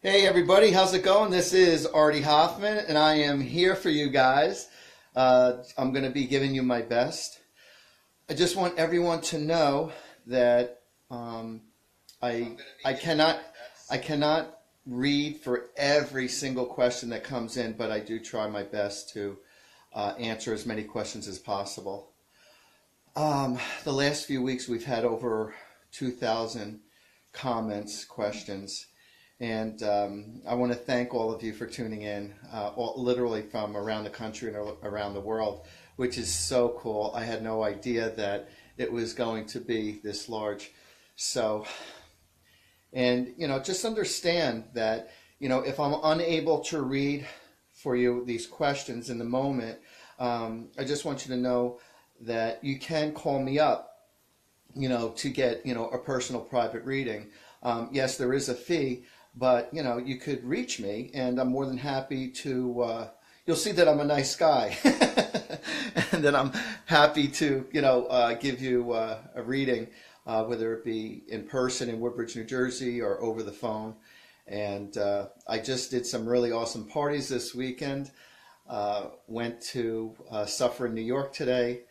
Hey everybody, how's it going? This is Artie Hoffman, and I am here for you guys. I'm going to be giving you my best. I just want everyone to know that I cannot read for every single question that comes in, but I do try my best to answer as many questions as possible. The last few weeks we've had over 2,000 comments, questions. And I want to thank all of you for tuning in, literally from around the country and around the world, which is so cool. I had no idea that it was going to be this large. So, and, just understand that, if I'm unable to read for you these questions in the moment, I just want you to know that you can call me up, to get, a personal private reading. Yes, there is a fee. But, you could reach me, and I'm more than happy to, you'll see that I'm a nice guy. And then I'm happy to, give you a reading, whether it be in person in Woodbridge, New Jersey, or over the phone. And I just did some really awesome parties this weekend. Went to Suffer in New York today.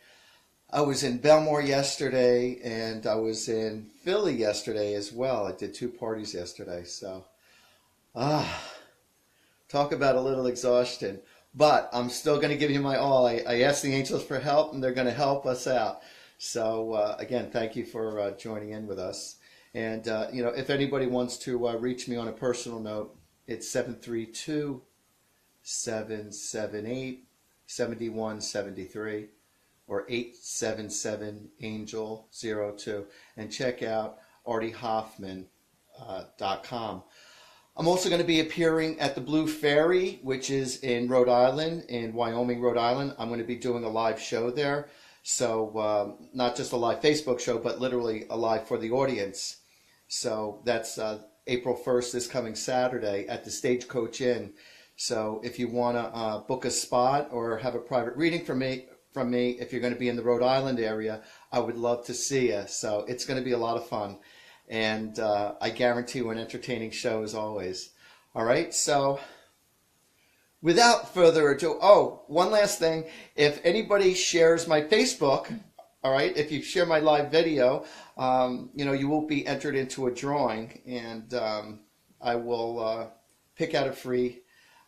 I was in Belmore yesterday, and I was in Philly yesterday as well. I did 2 parties yesterday, so talk about a little exhaustion. But I'm still going to give you my all. I asked the angels for help, and they're going to help us out. So again, thank you for joining in with us. And if anybody wants to reach me on a personal note, it's 732-778-7173. or 877-ANGEL-02, and check out artiehoffman.com. I'm also going to be appearing at the Blue Ferry, which is in Rhode Island, in Wyoming, Rhode Island. I'm going to be doing a live show there. So not just a live Facebook show, but literally a live for the audience. So that's April 1st, this coming Saturday at the Stagecoach Inn. So if you want to book a spot or have a private reading from me, if you're going to be in the Rhode Island area, I would love to see you. So it's going to be a lot of fun. And I guarantee you an entertaining show as always. All right, so without further ado, one last thing. If anybody shares my Facebook, all right, if you share my live video, you will be entered into a drawing. And I will pick out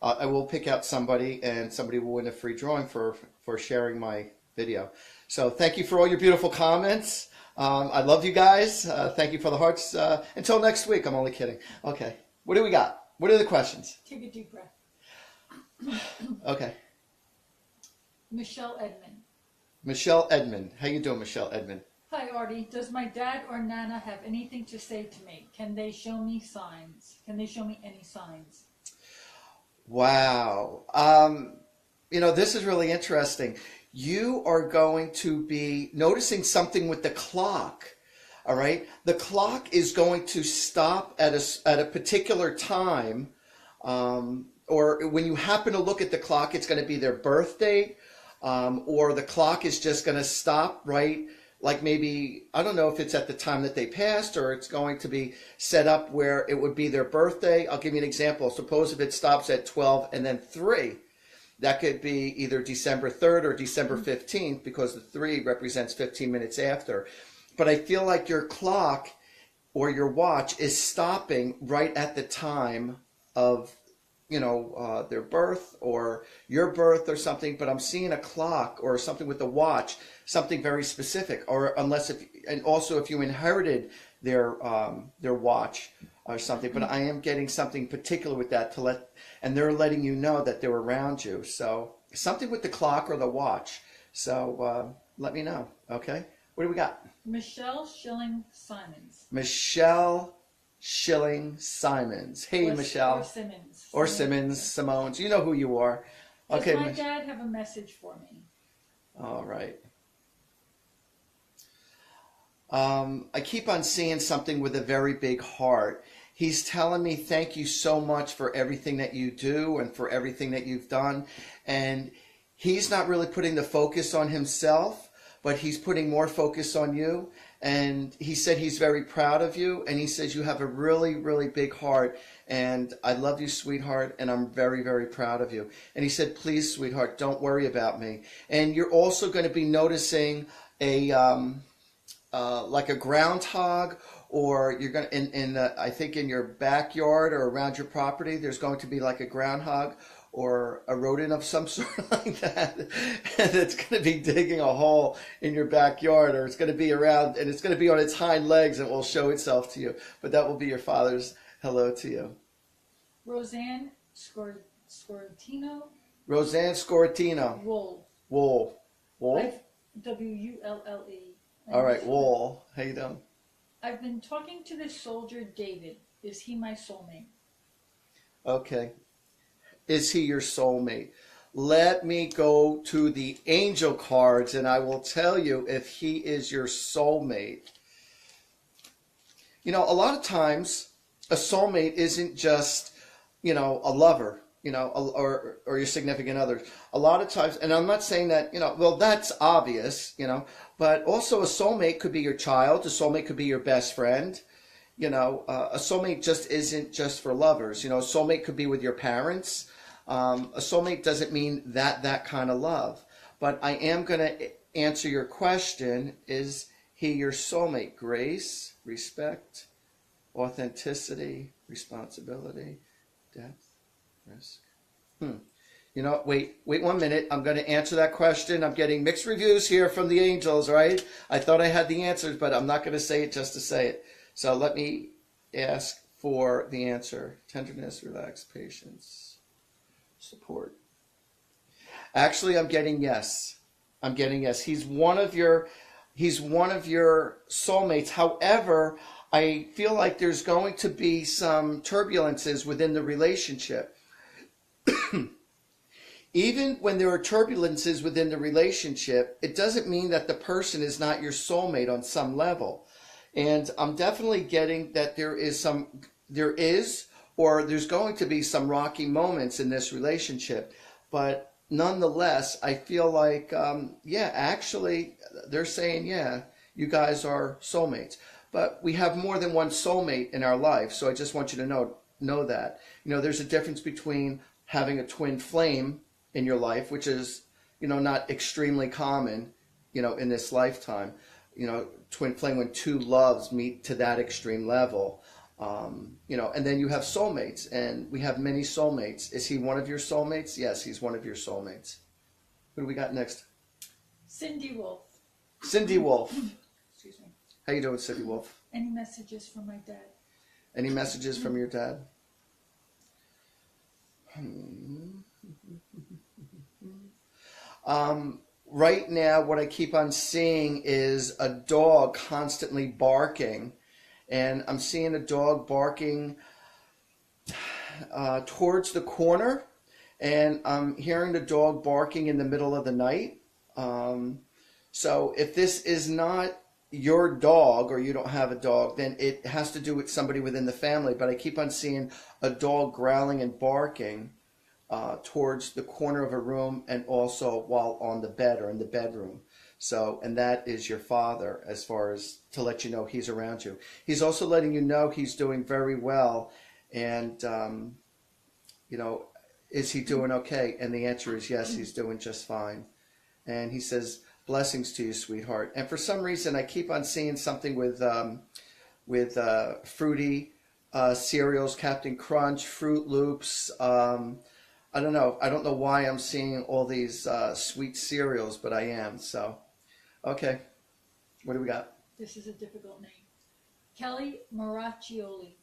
I will pick out somebody, and somebody will win a free drawing for sharing my video. So thank you for all your beautiful comments. I love you guys. Thank you for the hearts. Until next week. I'm only kidding. Okay. What do we got? What are the questions? Take a deep breath. Okay. Michelle Edmond. Michelle Edmond. How you doing, Michelle Edmond? Hi, Artie. Does my dad or Nana have anything to say to me? Can they show me signs? Can they show me any signs? Wow. This is really interesting. You are going to be noticing something with the clock. All right. The clock is going to stop at a particular time. Or when you happen to look at the clock, it's going to be their birth date. Or the clock is just going to stop right. Like maybe, I don't know if it's at the time that they passed, or it's going to be set up where it would be their birthday. I'll give you an example. Suppose if it stops at 12 and then 3, that could be either December 3rd or December 15th, because the 3 represents 15 minutes after. But I feel like your clock or your watch is stopping right at the time of their birth or your birth or something, but I'm seeing a clock or something with a watch, something very specific, or and also if you inherited their watch or something, but I am getting something particular with that and they're letting you know that they're around you. So something with the clock or the watch. So let me know. Okay. What do we got? Michelle Schilling Simons. Michelle Schilling Simons. Hey, Michelle. Or Simmons. Or Simmons, Simone's. You know who you are. Okay. Does my dad have a message for me? All right. I keep on seeing something with a very big heart. He's telling me thank you so much for everything that you do and for everything that you've done. And he's not really putting the focus on himself, but he's putting more focus on you. And he said he's very proud of you, and he says you have a really, really big heart, and I love you, sweetheart, and I'm very, very proud of you. And he said, please, sweetheart, don't worry about me. And you're also going to be noticing a like a groundhog, or you're going to I think in your backyard or around your property, there's going to be like a groundhog or a rodent of some sort like that, and it's going to be digging a hole in your backyard, or it's going to be around, and it's going to be on its hind legs, and it will show itself to you. But that will be your father's hello to you. Roseanne Scoratino. Roseanne Scoratino. Wool. Wool. Wool? Wulle. All right, Wool. How you doing? I've been talking to this soldier, David. Is he my soulmate? Okay. Is he your soulmate? Let me go to the angel cards, and I will tell you if he is your soulmate. You know, a lot of times a soulmate isn't just, you know, a lover, you know, or your significant other. A lot of times, and I'm not saying that, you know, well, that's obvious, you know, but also a soulmate could be your child. A soulmate could be your best friend. You know, a soulmate just isn't just for lovers. You know, a soulmate could be with your parents. A soulmate doesn't mean that kind of love. But I am going to answer your question. Is he your soulmate? Grace, respect, authenticity, responsibility, depth, risk. You know, wait 1 minute. I'm going to answer that question. I'm getting mixed reviews here from the angels, right? I thought I had the answers, but I'm not going to say it just to say it. So let me ask for the answer. Tenderness, relax, patience, support. Actually, I'm getting yes. I'm getting yes. He's one of your soulmates. However, I feel like there's going to be some turbulences within the relationship. Even when there are turbulences within the relationship, it doesn't mean that the person is not your soulmate on some level. And I'm definitely getting that there's going to be some rocky moments in this relationship. But nonetheless, I feel like, actually, they're saying, you guys are soulmates. But we have more than one soulmate in our life. So I just want you to know that. You know, there's a difference between having a twin flame in your life, which is, you know, not extremely common, you know, in this lifetime. You know, twin flame, when two loves meet to that extreme level, you know, and then you have soulmates, and we have many soulmates. Is he one of your soulmates? Yes, he's one of your soulmates. Who do we got next? Cindy Wolf. Cindy Wolf. Excuse me. How you doing, Cindy Wolf? Any messages from my dad? Any messages from your dad? Right now, what I keep on seeing is a dog constantly barking, and I'm seeing a dog barking towards the corner, and I'm hearing the dog barking in the middle of the night. So if this is not your dog, or you don't have a dog, then it has to do with somebody within the family. But I keep on seeing a dog growling and barking towards the corner of a room, and also while on the bed or in the bedroom. So, and that is your father, as far as to let you know he's around you. He's also letting you know he's doing very well. And, you know, is he doing okay? And the answer is yes, he's doing just fine. And he says, blessings to you, sweetheart. And for some reason, I keep on seeing something with fruity cereals, Captain Crunch, Fruit Loops. I don't know. I don't know why I'm seeing all these sweet cereals, but I am. So, okay. What do we got? This is a difficult name. Kelly Maraccioli.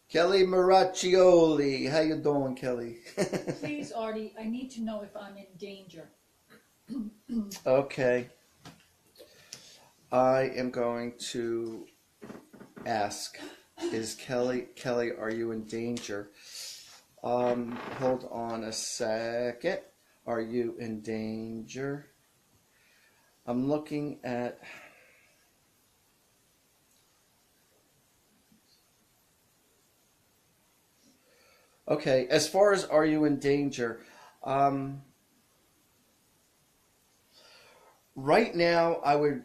Kelly Maraccioli. How you doing, Kelly? Please, Artie, I need to know if I'm in danger. Okay. I am going to ask, is Kelly, are you in danger? Hold on a second. Are you in danger? I'm looking at... Okay, as far as are you in danger, right now I would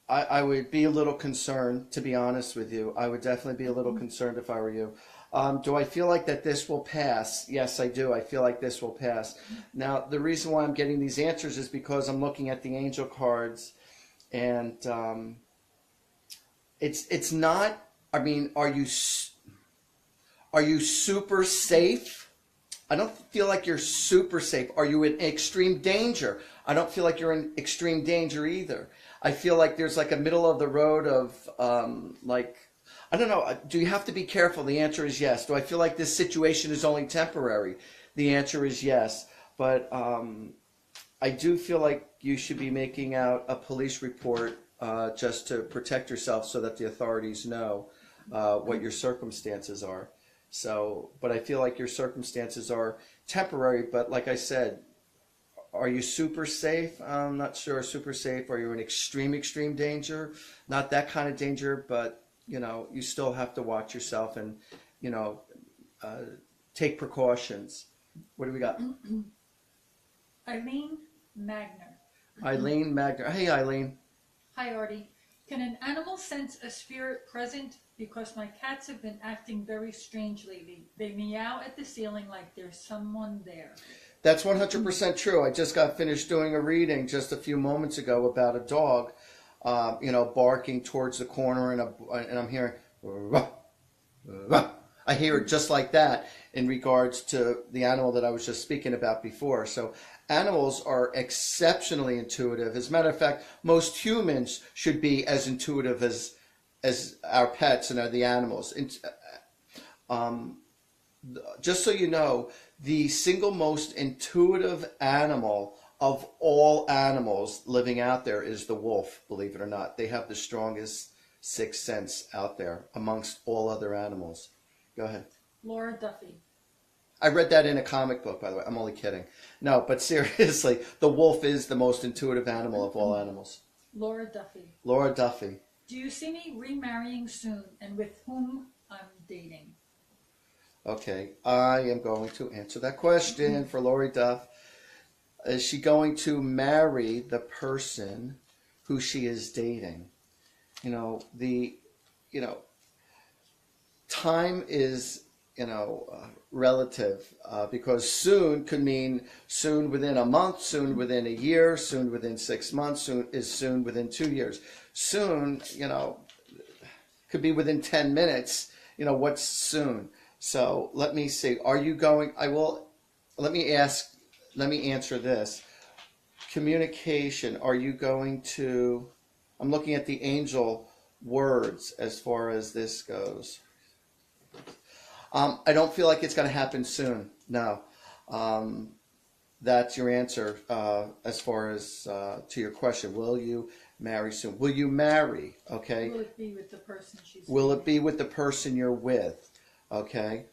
I would be a little concerned, to be honest with you. I would definitely be a little concerned if I were you. Do I feel like that this will pass? Yes, I do. I feel like this will pass. Now, the reason why I'm getting these answers is because I'm looking at the angel cards, and it's not. I mean, are you super safe? I don't feel like you're super safe. Are you in extreme danger? I don't feel like you're in extreme danger either. I feel like there's like a middle of the road of like, I don't know. Do you have to be careful? The answer is yes. Do I feel like this situation is only temporary? The answer is yes. But I do feel like you should be making out a police report just to protect yourself so that the authorities know what your circumstances are. So, but I feel like your circumstances are temporary, but like I said, are you super safe? I'm not sure. Super safe. Are you in extreme danger? Not that kind of danger, but you know, you still have to watch yourself and, you know, take precautions. What do we got? Eileen Magner. Eileen Magner. Hey, Eileen. Hi, Artie. Can an animal sense a spirit present? Because my cats have been acting very strange lately. They meow at the ceiling like there's someone there. That's 100% true. I just got finished doing a reading just a few moments ago about a dog, you know, barking towards the corner, and I'm hearing, ruh, ruh. I hear it just like that in regards to the animal that I was just speaking about before. So animals are exceptionally intuitive. As a matter of fact, most humans should be as intuitive as our pets and the animals. Just so you know, the single most intuitive animal of all animals living out there is the wolf, believe it or not. They have the strongest sixth sense out there amongst all other animals. Go ahead. Laura Duffy. I read that in a comic book, by the way. I'm only kidding. No, but seriously, the wolf is the most intuitive animal of all animals. Laura Duffy. Laura Duffy. Do you see me remarrying soon, and with whom I'm dating? Okay, I am going to answer that question for Lori Duff. Is she going to marry the person who she is dating? You know, time is, relative, because soon could mean soon within a month, soon within a year, soon within 6 months, soon within 2 years. Soon, could be within 10 minutes. What's soon? So let me see. Are you going? Let me answer this. Communication. Are you going to? I'm looking at the angel words as far as this goes. I don't feel like it's going to happen soon. No. That's your answer as far as to your question. Will you marry soon? Will you marry? Okay. Will it be with the person she's Will it be with the person you're with? Okay.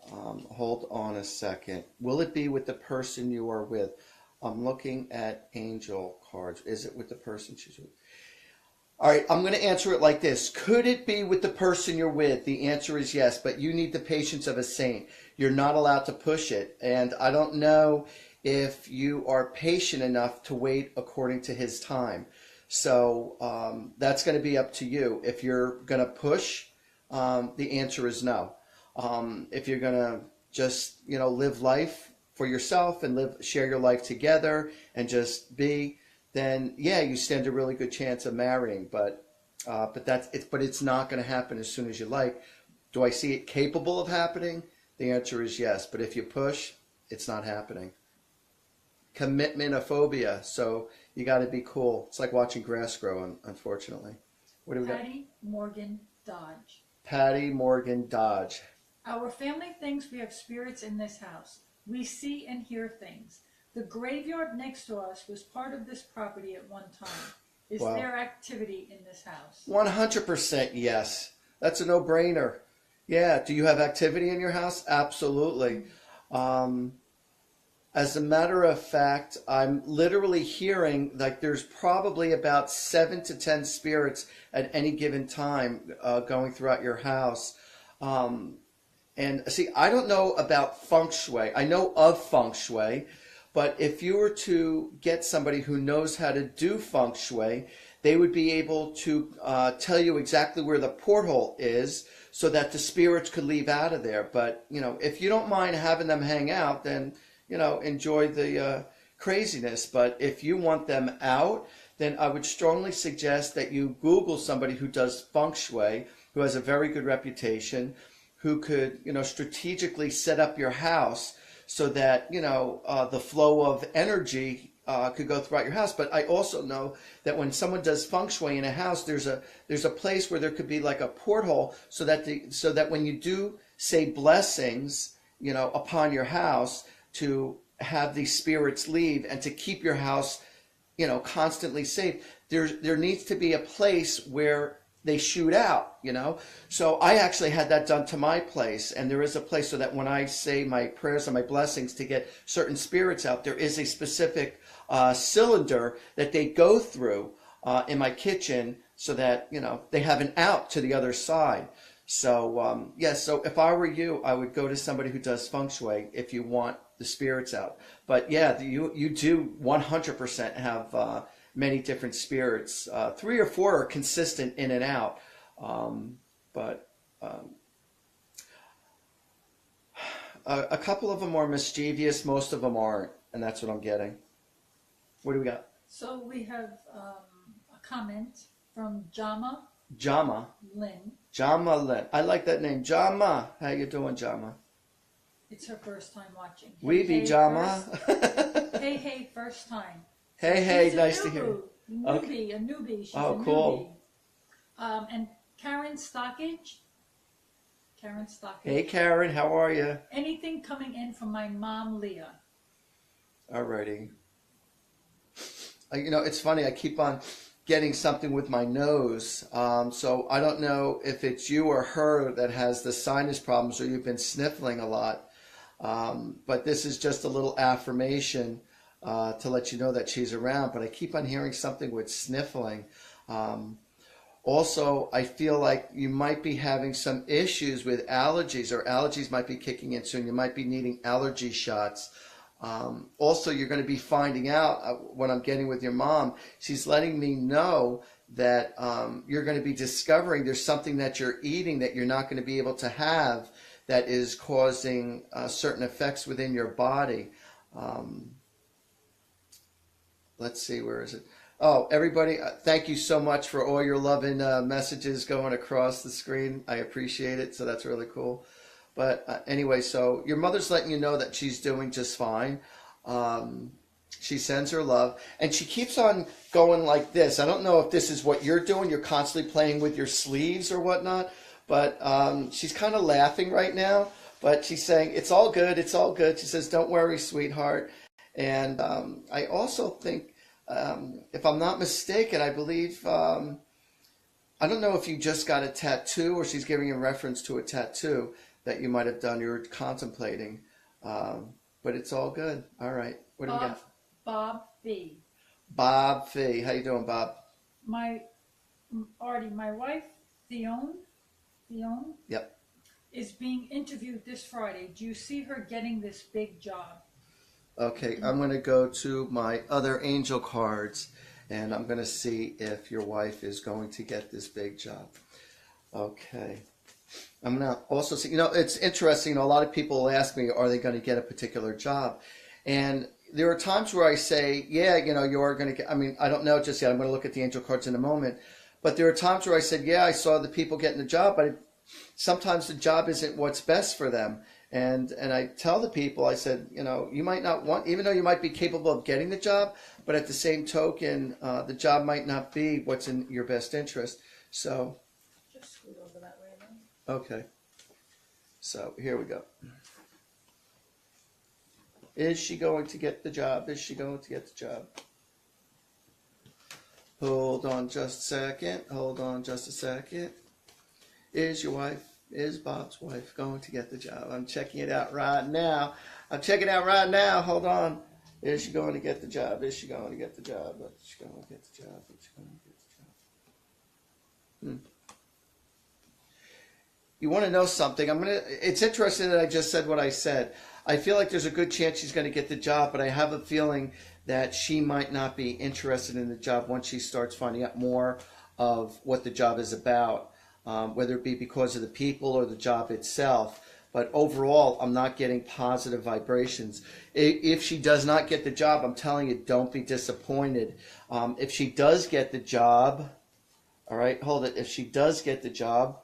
Hold on a second. Will it be with the person you are with? I'm looking at angel cards. Is it with the person she's with? All right, I'm going to answer it like this. Could it be with the person you're with? The answer is yes, but you need the patience of a saint. You're not allowed to push it. And I don't know if you are patient enough to wait according to his time. So that's going to be up to you. If you're going to push, the answer is no. If you're going to just, live life for yourself and share your life together and just be, then yeah, you stand a really good chance of marrying. But it's not going to happen as soon as you like. Do I see it capable of happening? The answer is yes. But if you push, it's not happening. Commitment-ophobia. So you got to be cool. It's like watching grass grow, unfortunately. What do we got? Patty Morgan Dodge. Patty Morgan Dodge. Our family thinks we have spirits in this house. We see and hear things. The graveyard next to us was part of this property at one time. Is Wow. there activity in this house? 100% yes. That's a no-brainer. Yeah. Do you have activity in your house? Absolutely. As a matter of fact, I'm literally hearing like there's probably about 7 to 10 spirits at any given time going throughout your house. And see, I don't know about feng shui. I know of feng shui. But if you were to get somebody who knows how to do feng shui, they would be able to tell you exactly where the porthole is so that the spirits could leave out of there. But, if you don't mind having them hang out, then, enjoy the craziness. But if you want them out, then I would strongly suggest that you Google somebody who does feng shui, who has a very good reputation, who could, strategically set up your house so that, the flow of energy could go throughout your house. But I also know that when someone does feng shui in a house, there's a place where there could be like a porthole so that when you do say blessings, upon your house, to have these spirits leave and to keep your house, constantly safe. There needs to be a place where they shoot out, So I actually had that done to my place, and there is a place so that when I say my prayers and my blessings to get certain spirits out, there is a specific cylinder that they go through in my kitchen so that, they have an out to the other side. So, so if I were you, I would go to somebody who does feng shui if you want the spirits out. But yeah, you do 100% have many different spirits. 3 or 4 are consistent in and out. A couple of them are mischievous, most of them aren't, and that's what I'm getting. What do we got? So we have a comment from Jama Lynn. Jama Lynn. I like that name. Jama. How you doing, Jama? It's her first time watching. We be Jama. Hey, first time. Hey, She's nice to hear you. A newbie. She's Oh, a cool. newbie. And Karen Stockage. Hey, Karen, how are you? Anything coming in from my mom, Leah? Alrighty. It's funny. I keep on getting something with my nose. So I don't know if it's you or her that has the sinus problems or you've been sniffling a lot. But this is just a little affirmation to let you know that she's around. But I keep on hearing something with sniffling. Also, I feel like you might be having some issues with allergies, or allergies might be kicking in soon. You might be needing allergy shots. Also, you're going to be finding out what I'm getting with your mom. She's letting me know that you're going to be discovering there's something that you're eating that you're not going to be able to have that is causing certain effects within your body. Let's see, where is it? Oh, everybody, thank you so much for all your loving messages going across the screen. I appreciate it, so that's really cool. But anyway, so your mother's letting you know that she's doing just fine. She sends her love, and she keeps on going like this. I don't know if this is what you're doing. You're constantly playing with your sleeves or whatnot, but she's kind of laughing right now. But she's saying, it's all good, it's all good. She says, don't worry, sweetheart. And I also think, if I'm not mistaken, I believe, I don't know if you just got a tattoo or she's giving a reference to a tattoo that you might have done, you were contemplating. But it's all good. All right. What do we got? Bob Fee. Bob Fee. How you doing, Bob? Artie, my wife, Theone, Yep. is being interviewed this Friday. Do you see her getting this big job? Okay, I'm going to go to my other angel cards, and I'm going to see if your wife is going to get this big job. Okay. I'm going to also see, it's interesting. A lot of people ask me, are they going to get a particular job? And there are times where I say, yeah, you are going to get, I don't know just yet. I'm going to look at the angel cards in a moment. But there are times where I said, yeah, I saw the people getting the job, but sometimes the job isn't what's best for them. And I tell the people, I said, you might not want, even though you might be capable of getting the job, but at the same token, the job might not be what's in your best interest. So, just scoot over that way then. Okay. So here we go. Is she going to get the job? Is she going to get the job? Hold on just a second. Hold on just a second. Is your wife, is Bob's wife going to get the job? I'm checking it out right now. Hold on. Is she going to get the job? Is she going to get the job? Is she going to get the job? Is she going to get the job? You want to know something? It's interesting that I just said what I said. I feel like there's a good chance she's going to get the job, but I have a feeling that she might not be interested in the job once she starts finding out more of what the job is about, whether it be because of the people or the job itself. But overall, I'm not getting positive vibrations. If she does not get the job, I'm telling you, don't be disappointed. If she does get the job, all right, hold it. If she does get the job,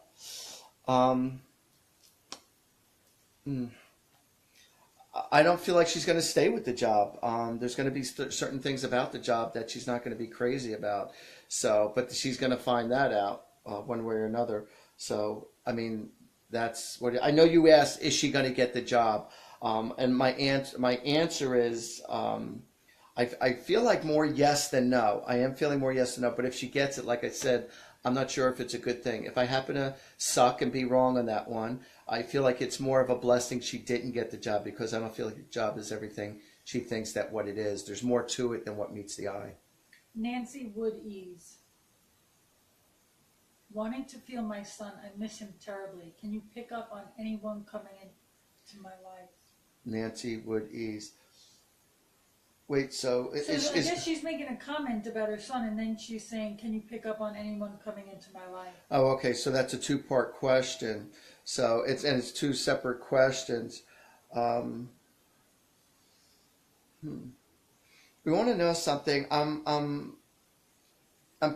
I don't feel like she's going to stay with the job. There's going to be certain things about the job that she's not going to be crazy about. So, but she's going to find that out one way or another. So, I mean, that's what I know. You asked, is she going to get the job? And my answer is, I feel like more yes than no. I am feeling more yes than no. But if she gets it, like I said, I'm not sure if it's a good thing. If I happen to suck and be wrong on that one, I feel like it's more of a blessing she didn't get the job, because I don't feel like the job is everything she thinks that what it is. There's more to it than what meets the eye. Nancy Wood Ease. Wanting to feel my son, I miss him terribly. Can you pick up on anyone coming into my life? Nancy Wood Ease. Wait, so I guess she's making a comment about her son, and then she's saying, can you pick up on anyone coming into my life? Oh, okay, so that's a two-part question. So it's two separate questions. We want to know something. I'm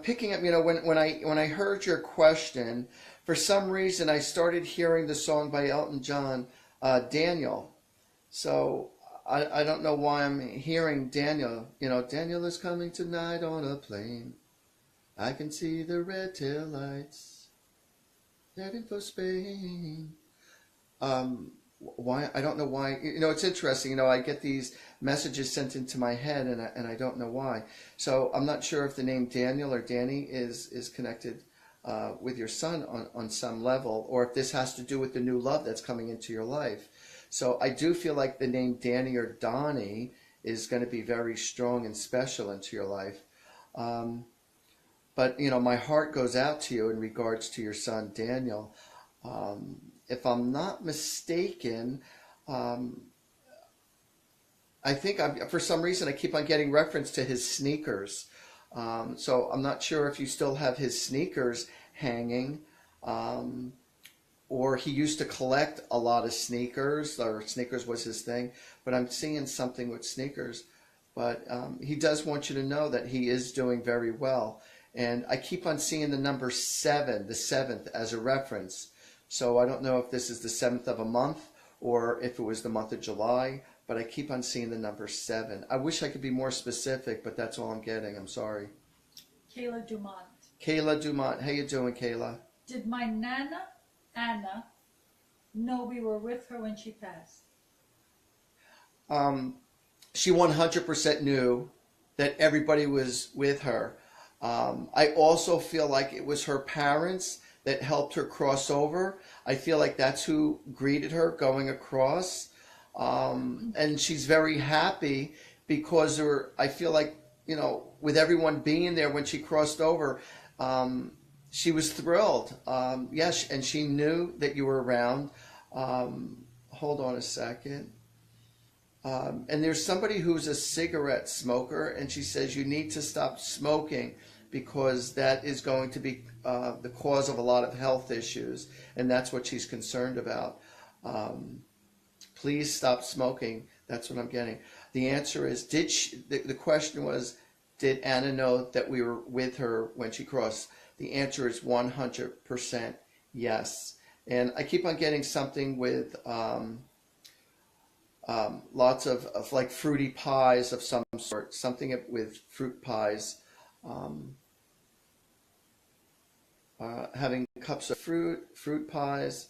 picking up. When I heard your question, for some reason I started hearing the song by Elton John, Daniel. So I don't know why I'm hearing Daniel. Daniel is coming tonight on a plane. I can see the red tail lights heading for Spain. Why? I don't know why. It's interesting. I get these messages sent into my head, and I don't know why. So I'm not sure if the name Daniel or Danny is connected with your son on some level, or if this has to do with the new love that's coming into your life. So I do feel like the name Danny or Donnie is going to be very strong and special into your life. But, my heart goes out to you in regards to your son, Daniel. If I'm not mistaken, I think for some reason I keep on getting reference to his sneakers. So I'm not sure if you still have his sneakers hanging, or he used to collect a lot of sneakers, or sneakers was his thing. But I'm seeing something with sneakers. But he does want you to know that he is doing very well. And I keep on seeing the number 7, the 7th, as a reference. So I don't know if this is the 7th of a month or if it was the month of July, but I keep on seeing the number 7. I wish I could be more specific, but that's all I'm getting. I'm sorry. Kayla Dumont. Kayla Dumont. How you doing, Kayla? Did my Nana, Anna, know we were with her when she passed? She 100% knew that everybody was with her. I also feel like it was her parents that helped her cross over. I feel like that's who greeted her going across. And she's very happy because I feel like, with everyone being there when she crossed over, she was thrilled. Yes, and she knew that you were around. Hold on a second. And there's somebody who's a cigarette smoker, and she says you need to stop smoking because that is going to be the cause of a lot of health issues, and that's what she's concerned about. Please stop smoking. That's what I'm getting. The answer is, the question was, did Anna know that we were with her when she crossed? The answer is 100% yes. And I keep on getting something with lots of like fruity pies of some sort, something with fruit pies, having cups of fruit pies.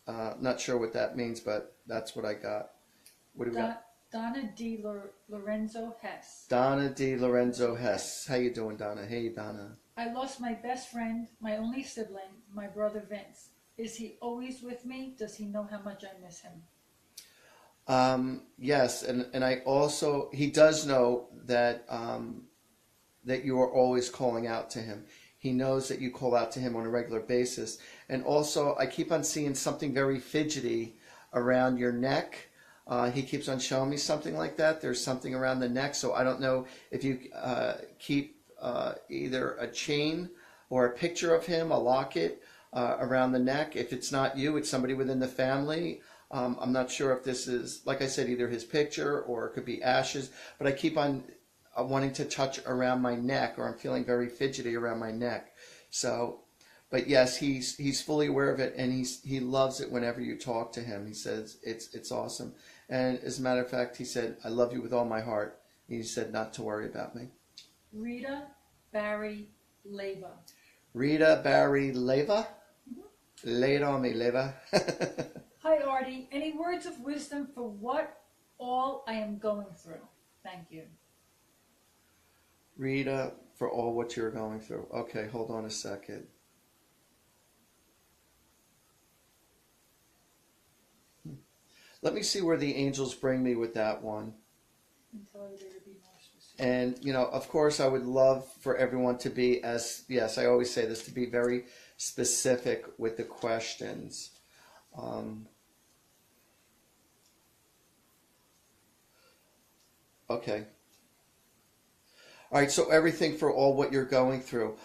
Not sure what that means, but that's what I got. What do we got? Donna D. Lorenzo Hess. Donna D. Lorenzo Hess. How you doing, Donna? Hey, Donna. I lost my best friend, my only sibling, my brother Vince. Is he always with me? Does he know how much I miss him? Yes, and I also, he does know that that you are always calling out to him. He knows that you call out to him on a regular basis. And also, I keep on seeing something very fidgety around your neck. He keeps on showing me something like that. There's something around the neck, so I don't know if you keep either a chain or a picture of him, a locket around the neck. If it's not you, it's somebody within the family. I'm not sure if this is, like I said, either his picture or it could be ashes, but I keep on wanting to touch around my neck, or I'm feeling very fidgety around my neck. So, but yes, he's fully aware of it, and he loves it whenever you talk to him. He says it's awesome, and as a matter of fact, he said, "I love you with all my heart." He said not to worry about me. Rita Barry Leva. Rita Barry Leva, lay it on me, Leva. Hi, Artie. Any words of wisdom for what all I am going through? Thank you. Rita, for all what you're going through. Okay, hold on a second. Let me see where the angels bring me with that one. And, you know, of course, I would love for everyone to be yes, I always say this, to be very specific with the questions. Okay. All right, so everything for all what you're going through.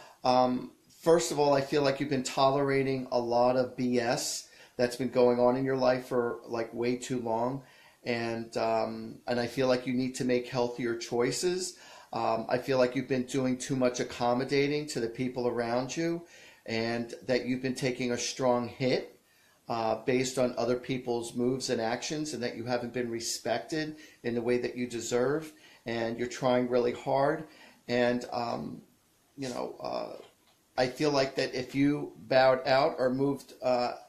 First of all, I feel like you've been tolerating a lot of BS that's been going on in your life for like way too long, and I feel like you need to make healthier choices. I feel like you've been doing too much accommodating to the people around you, and that you've been taking a strong hit based on other people's moves and actions, and that you haven't been respected in the way that you deserve, and you're trying really hard. And you know, I feel like that if you bowed out or moved,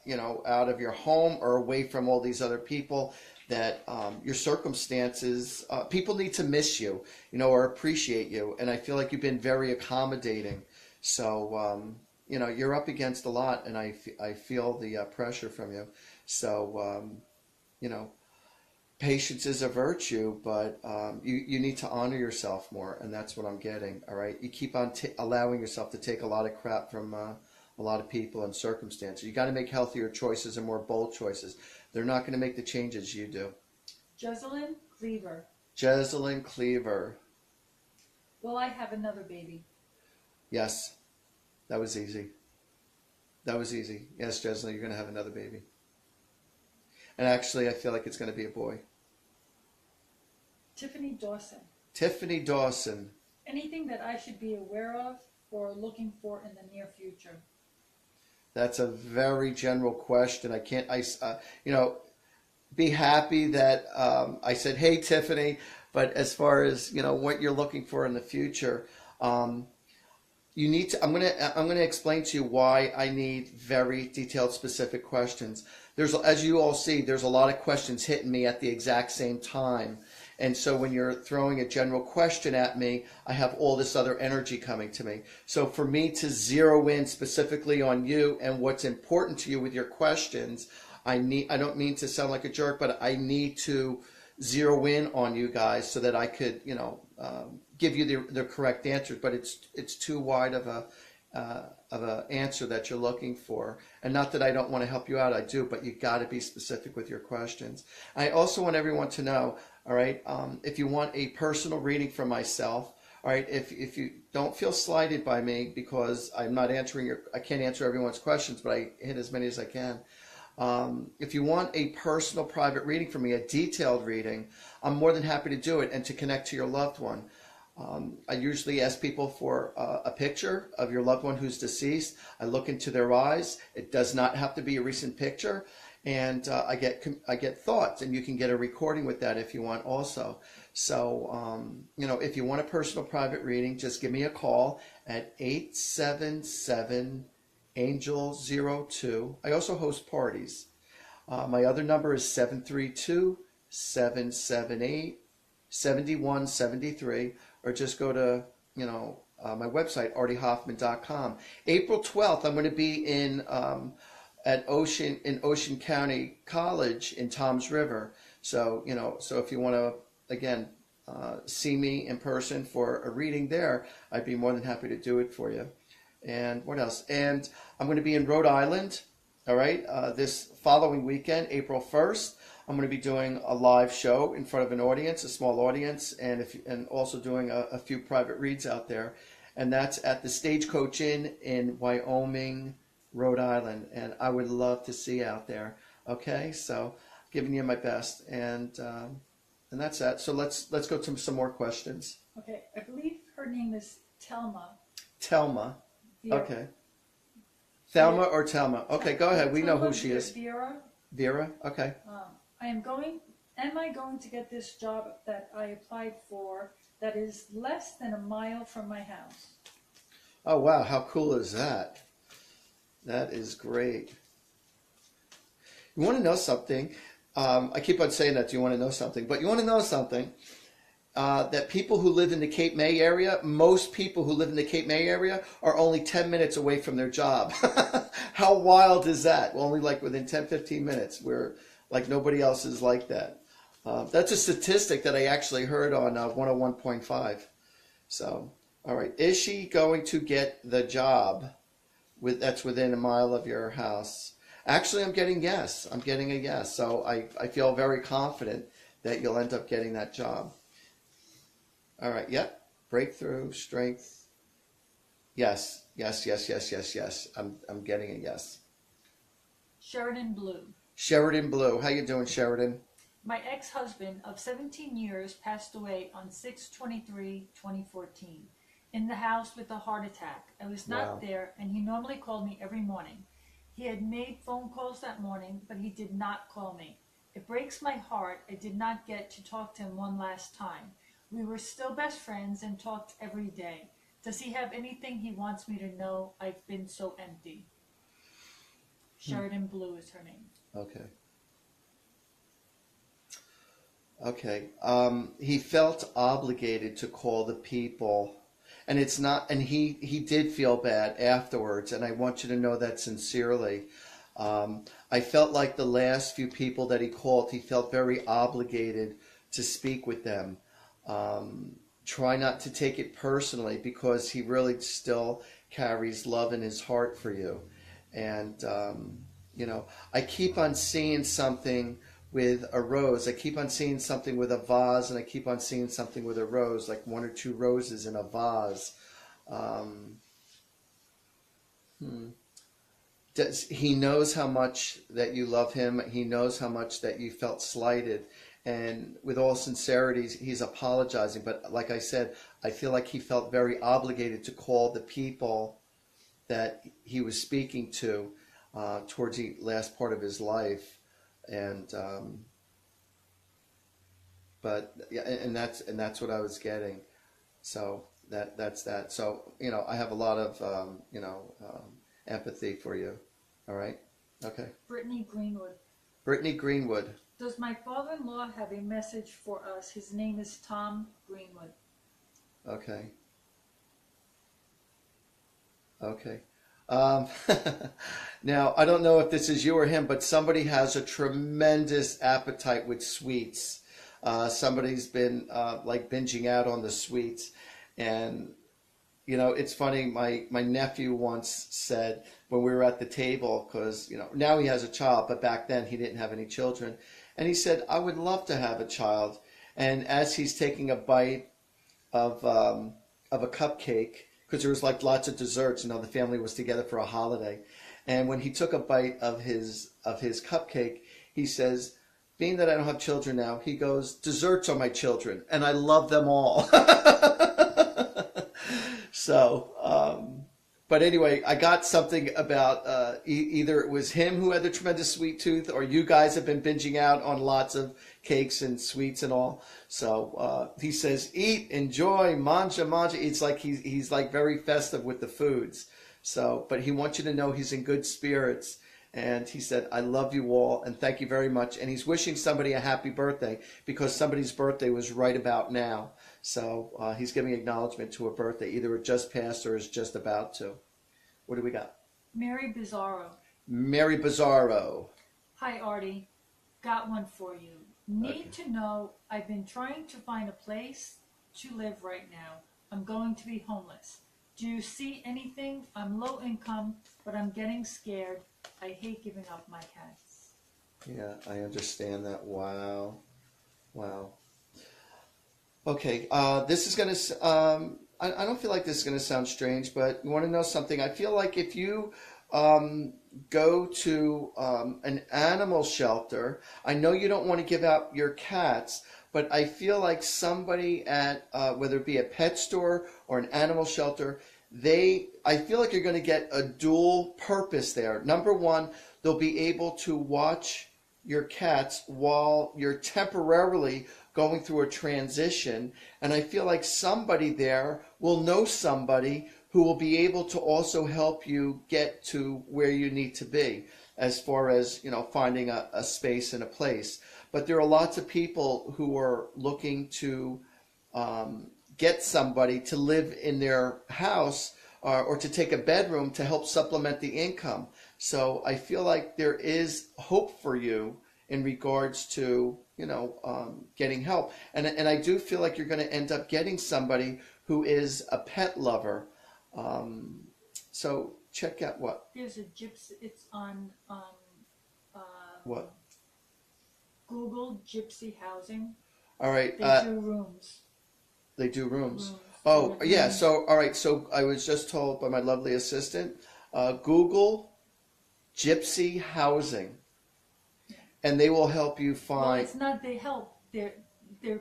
you know, out of your home or away from all these other people, that your circumstances, people need to miss you, you know, or appreciate you. And I feel like you've been very accommodating. So, you know, you're up against a lot, and I feel the pressure from you. So, you know, patience is a virtue, but you need to honor yourself more, and that's what I'm getting. All right, you keep on allowing yourself to take a lot of crap from a lot of people and circumstances. You got to make healthier choices and more bold choices. They're not going to make the changes you do. Jocelyn Cleaver. Jocelyn Cleaver. Will I have another baby? Yes, that was easy. That was easy. Yes, Jocelyn, you're going to have another baby. And actually, I feel like it's going to be a boy. Tiffany Dawson. Tiffany Dawson. Anything that I should be aware of or looking for in the near future? That's a very general question. You know, be happy that I said, hey, Tiffany, but as far as, you know, what you're looking for in the future, you need to, I'm going to explain to you why I need very detailed, specific questions. There's, as you all see, there's a lot of questions hitting me at the exact same time. And so when you're throwing a general question at me, I have all this other energy coming to me. So for me to zero in specifically on you and what's important to you with your questions, I don't mean to sound like a jerk, but I need to zero in on you guys so that I could, you know, give you the correct answers. But it's too wide of a answer that you're looking for. And not that I don't want to help you out, I do, but you got to be specific with your questions. I also want everyone to know, all right, if you want a personal reading from myself, all right, if you don't feel slighted by me because I'm not answering I can't answer everyone's questions, but I hit as many as I can. If you want a personal private reading from me, a detailed reading, I'm more than happy to do it and to connect to your loved one. I usually ask people for a picture of your loved one who's deceased. I look into their eyes. It does not have to be a recent picture. And I get thoughts, and you can get a recording with that if you want also. So, you know, if you want a personal private reading, just give me a call at 877-ANGEL-02. I also host parties. My other number is 732-778-7173, or just go to, you know, my website, artiehoffman.com. April 12th, I'm going to be in Ocean County College in Toms River. So, you know, so if you want to, again, see me in person for a reading there, I'd be more than happy to do it for you. And what else? And I'm going to be in Rhode Island, all right, this following weekend, April 1st, I'm going to be doing a live show in front of an audience, a small audience, and also doing a few private reads out there. And that's at the Stagecoach Inn in Wyoming, Rhode Island. And I would love to see you out there. Okay, so giving you my best, and that's that. So let's go to some more questions. Okay, I believe her name is Telma. Telma. Vera. Okay. Thelma or Telma? Okay, go ahead. We know who she is. Vera. Vera? Okay. Am I going to get this job that I applied for that is less than a mile from my house? Oh, wow. How cool is that? That is great. You want to know something? I keep on saying that. Do you want to know something? But you want to know something? That people who live in the Cape May area, most people who live in the Cape May area are only 10 minutes away from their job. How wild is that? Well, only like within 10, 15 minutes, where like nobody else is like that. That's a statistic that I actually heard on 101.5. So, all right. Is she going to get the job that's within a mile of your house? Actually, I'm getting yes. I'm getting a yes. So I feel very confident that you'll end up getting that job. All right. Yep. Breakthrough, strength. Yes. Yes. Yes. Yes. Yes. Yes. I'm getting a yes. Sheridan Blue. Sheridan Blue. How you doing, Sheridan? My ex-husband of 17 years passed away on 6/23/2014 in the house with a heart attack. I was not there, and he normally called me every morning. He had made phone calls that morning, but he did not call me. It breaks my heart I did not get to talk to him one last time. We were still best friends and talked every day. Does he have anything he wants me to know? I've been so empty. Sheridan Blue is her name. Okay. Okay. He felt obligated to call the people, and it's not. And he did feel bad afterwards, and I want you to know that sincerely. I felt like the last few people that he called, he felt very obligated to speak with them. Try not to take it personally, because he really still carries love in his heart for you. And, I keep on seeing something with a rose. I keep on seeing something with a vase, and I keep on seeing something with a rose, like one or two roses in a vase. He knows how much that you love him. He knows how much that you felt slighted. And with all sincerity, he's apologizing. But like I said, I feel like he felt very obligated to call the people that he was speaking to towards the last part of his life. And that's what I was getting. So that's that. So I have a lot of empathy for you. All right. Okay. Brittany Greenwood. Brittany Greenwood. Does my father-in-law have a message for us? His name is Tom Greenwood. Okay. Okay. Now, I don't know if this is you or him, but somebody has a tremendous appetite with sweets. Somebody's been like binging out on the sweets. And, it's funny. My nephew once said when we were at the table, because, now he has a child, but back then he didn't have any children. And he said, I would love to have a child. And as he's taking a bite of a cupcake, because there was like lots of desserts, the family was together for a holiday. And when he took a bite of his cupcake, he says, being that I don't have children now, he goes, desserts are my children, and I love them all. So, but anyway, I got something about either it was him who had the tremendous sweet tooth, or you guys have been binging out on lots of cakes and sweets and all. So he says, eat, enjoy, manja. It's like he's like very festive with the foods. So, but he wants you to know he's in good spirits. And he said, I love you all, and thank you very much. And he's wishing somebody a happy birthday, because somebody's birthday was right about now. So he's giving acknowledgement to a birthday. Either it just passed or is just about to. What do we got? Mary Bizarro. Mary Bizarro. Hi, Artie. Got one for you. Need to know, I've been trying to find a place to live right now. I'm going to be homeless. Do you see anything? I'm low income, but I'm getting scared. I hate giving up my cats. Yeah, I understand that. Wow. Wow. Okay, this is going to, I don't feel like this is going to sound strange, but you want to know something? I feel like if you go to an animal shelter, I know you don't want to give out your cats, but I feel like somebody at, whether it be a pet store or an animal shelter, I feel like you're going to get a dual purpose there. Number one, they'll be able to watch your cats while you're temporarily going through a transition. And I feel like somebody there will know somebody who will be able to also help you get to where you need to be as far as, finding a space and a place. But there are lots of people who are looking to get somebody to live in their house or to take a bedroom to help supplement the income. So I feel like there is hope for you in regards to getting help, and I do feel like you're going to end up getting somebody who is a pet lover. So check out what There's a gypsy. It's on what. Google gypsy housing. All right, They do rooms. they do rooms. Rooms. Oh yeah. Rooms. So all right. So I was just told by my lovely assistant, Google gypsy housing, and they will help you Well, find. it's not they help. They're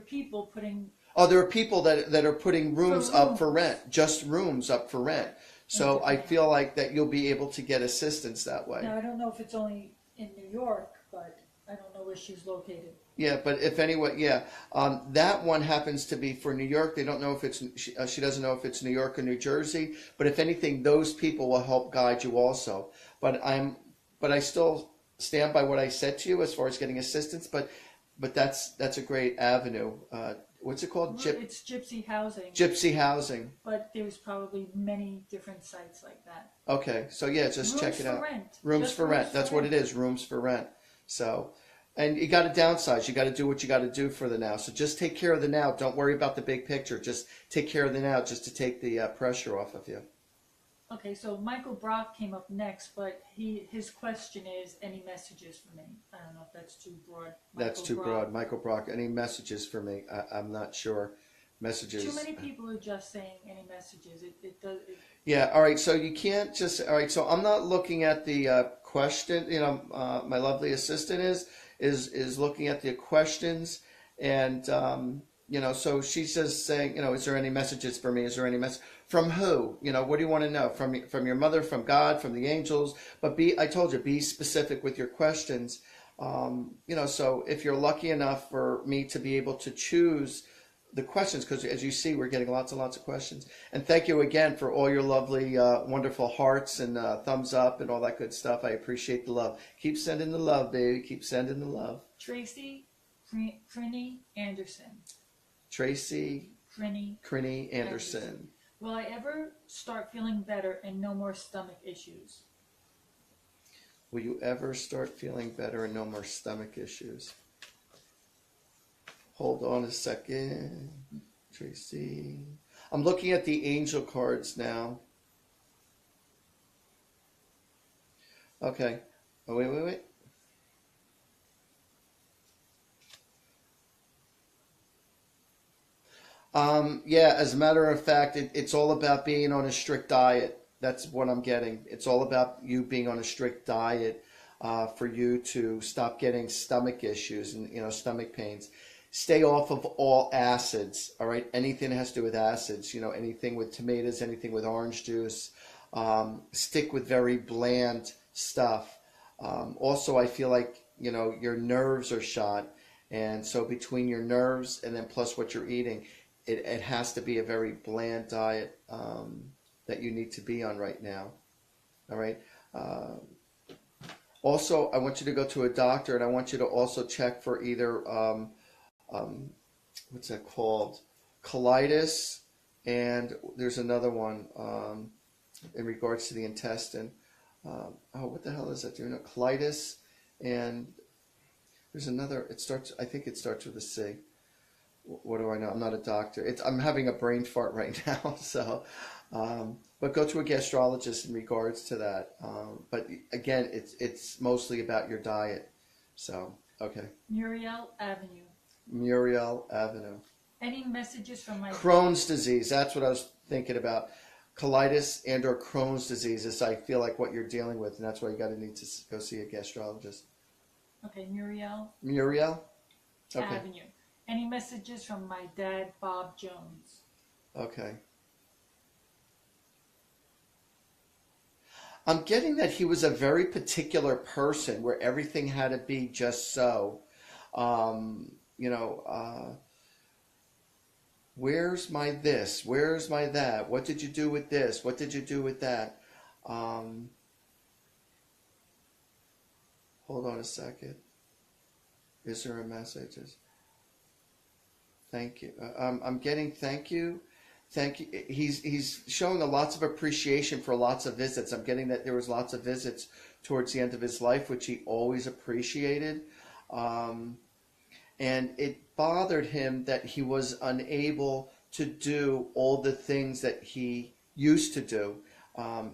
people putting. Oh, there are people that are putting rooms For up for rooms. rent, just rooms up for rent. So I feel like that you'll be able to get assistance that way. Now I don't know if it's only in New York, but I don't know where she's located. Yeah, but if anyway, yeah, that one happens to be for New York. They don't know if it's she doesn't know if it's New York or New Jersey. But if anything, those people will help guide you also. But I still stand by what I said to you as far as getting assistance. But that's a great avenue. What's it called? It's gypsy housing. Gypsy housing. But there's probably many different sites like that. Okay, so yeah, just check it out. Rent. Rooms Just for rent. That's what it is. Rooms for rent. So, and you got to downsize. You got to do what you got to do for the now. So just take care of the now. Don't worry about the big picture. Just take care of the now, just to take the pressure off of you. Okay, so Michael Brock came up next, but his question is, any messages for me? I don't know if that's too broad. That's too broad. Michael Brock, any messages for me? I'm not sure. Messages. Too many people are just saying any messages. It does. Yeah. All right. So you can't just. All right. So I'm not looking at the question. My lovely assistant is looking at the questions, and so she's just saying, is there any messages for me? Is there any message from who? What do you want to know from your mother, from God, from the angels? But I told you, be specific with your questions. So if you're lucky enough for me to be able to choose the questions, because as you see, we're getting lots and lots of questions. And thank you again for all your lovely, wonderful hearts and thumbs up and all that good stuff. I appreciate the love. Keep sending the love, baby. Keep sending the love. Tracy Crinny Anderson. Tracy Crinny Anderson. Will I ever start feeling better and no more stomach issues? Will you ever start feeling better and no more stomach issues? Hold on a second, Tracy. I'm looking at the angel cards now. Okay. Oh, wait. Yeah, as a matter of fact, it's all about being on a strict diet. That's what I'm getting. It's all about you being on a strict diet for you to stop getting stomach issues and stomach pains. Stay off of all acids, all right? Anything that has to do with acids, anything with tomatoes, anything with orange juice. Stick with very bland stuff. Also, I feel like, your nerves are shot. And so between your nerves and then plus what you're eating, it has to be a very bland diet that you need to be on right now, all right? Also, I want you to go to a doctor, and I want you to also check for either... what's that called? Colitis, and there's another one in regards to the intestine. What the hell is that? Do you know colitis? And there's another. I think it starts with a C. What do I know? I'm not a doctor. I'm having a brain fart right now. So, but go to a gastrologist in regards to that. But again, it's mostly about your diet. So, okay. Muriel Avenue. Muriel Avenue. Any messages from my Crohn's disease. That's what I was thinking about. Colitis and or Crohn's disease is, I feel like, what you're dealing with, and that's why you got to need to go see a gastrologist. Okay, Muriel Muriel? Okay. Avenue. Any messages from my dad, Bob Jones? Okay. I'm getting that he was a very particular person where everything had to be just so. You know, where's my this? Where's my that? What did you do with this? What did you do with that? Hold on a second. Is there a message? Thank you. I'm getting thank you. Thank you. He's showing a lots of appreciation for lots of visits. I'm getting that there was lots of visits towards the end of his life, which he always appreciated. And it bothered him that he was unable to do all the things that he used to do.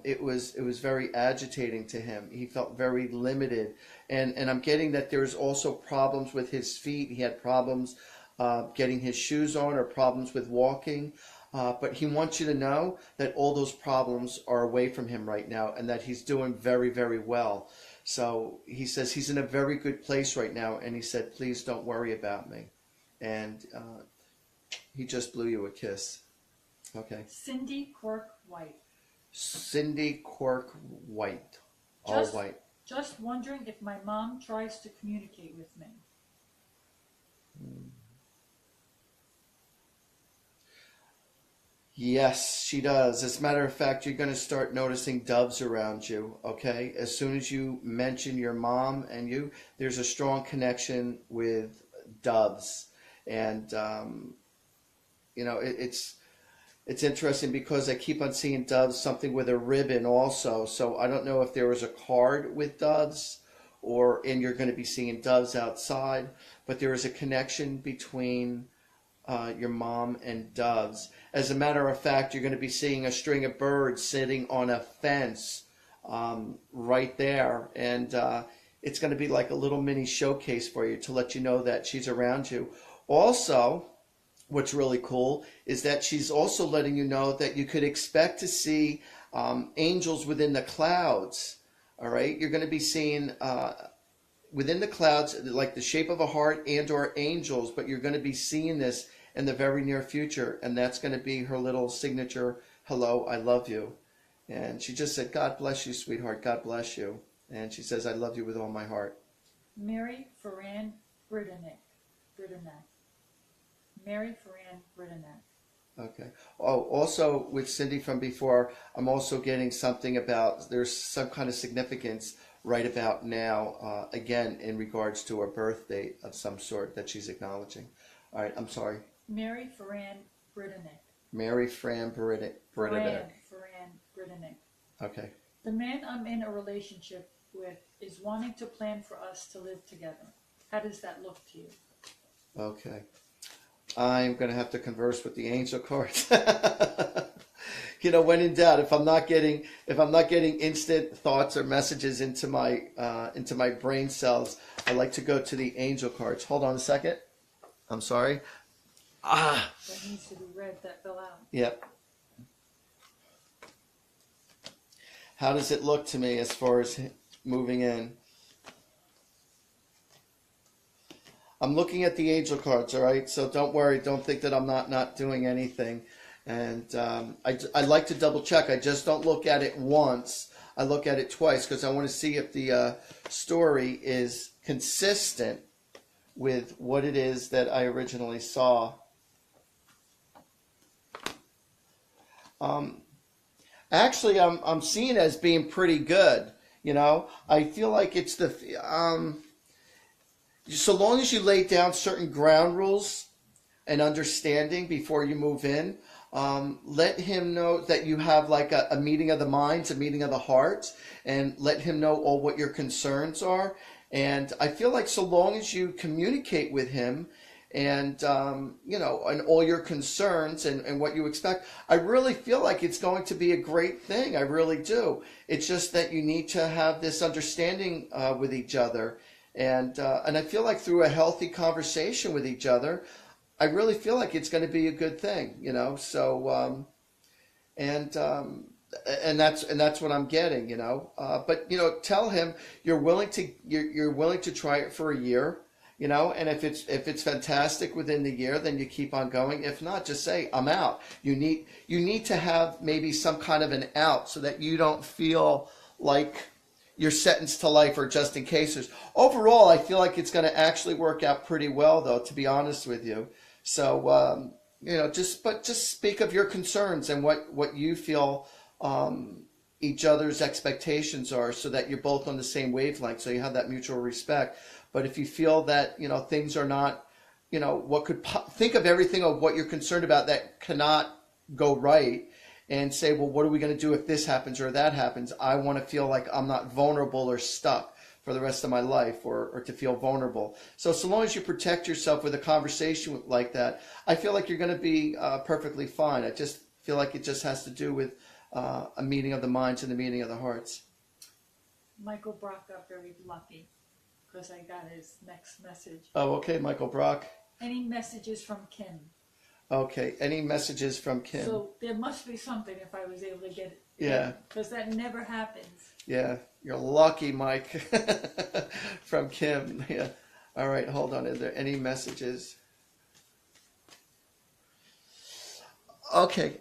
It was very agitating to him. He felt very limited. And I'm getting that there's also problems with his feet. He had problems getting his shoes on or problems with walking. But he wants you to know that all those problems are away from him right now and that he's doing very, very well. So he says he's in a very good place right now. And he said, please don't worry about me. And he just blew you a kiss. Okay. Cindy Quirk White. Cindy Quirk White. All white. Just wondering if my mom tries to communicate with me. Yes, she does. As a matter of fact, you're going to start noticing doves around you, okay? As soon as you mention your mom and you, there's a strong connection with doves. And, you know, it's interesting because I keep on seeing doves, something with a ribbon also. So I don't know if there was a card with doves and you're going to be seeing doves outside. But there is a connection between your mom and doves. As a matter of fact, you're going to be seeing a string of birds sitting on a fence right there. And it's going to be like a little mini showcase for you to let you know that she's around you. Also, what's really cool is that she's also letting you know that you could expect to see angels within the clouds. All right? You're going to be seeing within the clouds, like the shape of a heart and or angels, but you're going to be seeing this in the very near future, and that's going to be her little signature, hello, I love you. And she just said, God bless you, sweetheart, God bless you. And she says, I love you with all my heart. Mary Ferran Brittanek. Mary Ferran Brittanek. Okay. Oh, also with Cindy from before, I'm also getting something about, there's some kind of significance right about now, again, in regards to a birth date of some sort that she's acknowledging. All right, I'm sorry. Mary Ferran Brittanek. Mary Fran Brittanek. Ferran Brittanek. Okay. The man I'm in a relationship with is wanting to plan for us to live together. How does that look to you? Okay. I'm going to have to converse with the angel cards. You know, when in doubt, if I'm not getting instant thoughts or messages into my brain cells, I like to go to the angel cards. Hold on a second. I'm sorry. That needs to be read. That fell out. Yep. How does it look to me as far as moving in? I'm looking at the angel cards, all right? So don't worry. Don't think that I'm not doing anything. And I like to double check. I just don't look at it once. I look at it twice because I want to see if the story is consistent with what it is that I originally saw. Actually, I'm seeing it as being pretty good. You know, I feel like it's so long as you lay down certain ground rules and understanding before you move in, let him know that you have like a meeting of the minds, a meeting of the hearts, and let him know all what your concerns are. And I feel like so long as you communicate with him and, you know, and all your concerns and what you expect, I really feel like it's going to be a great thing. I really do. It's just that you need to have this understanding with each other. And I feel like through a healthy conversation with each other, I really feel like it's going to be a good thing, you know. So and and that's what I'm getting, you know. But you know, tell him you're willing to try it for a year, you know. And if it's fantastic within the year, then you keep on going. If not, just say I'm out. You need to have maybe some kind of an out so that you don't feel like you're sentenced to life or just in cases. Overall, I feel like it's going to actually work out pretty well, though, to be honest with you. So, you know, just speak of your concerns and what you feel each other's expectations are, so that you're both on the same wavelength, so you have that mutual respect. But if you feel that, you know, things are not, you know, think of everything of what you're concerned about that cannot go right, and say, well, what are we going to do if this happens or that happens? I want to feel like I'm not vulnerable or stuck for the rest of my life, or to feel vulnerable. So long as you protect yourself with a conversation like that, I feel like you're going to be perfectly fine. I just feel like it just has to do with a meeting of the minds and the meeting of the hearts. Michael Brock got very lucky because I got his next message. Oh, okay, Michael Brock. Any messages from Kim? Okay, any messages from Kim? So there must be something if I was able to get it. Yeah. Because that never happens. Yeah, you're lucky, Mike. From Kim. Yeah. All right, hold on. Are there any messages? Okay.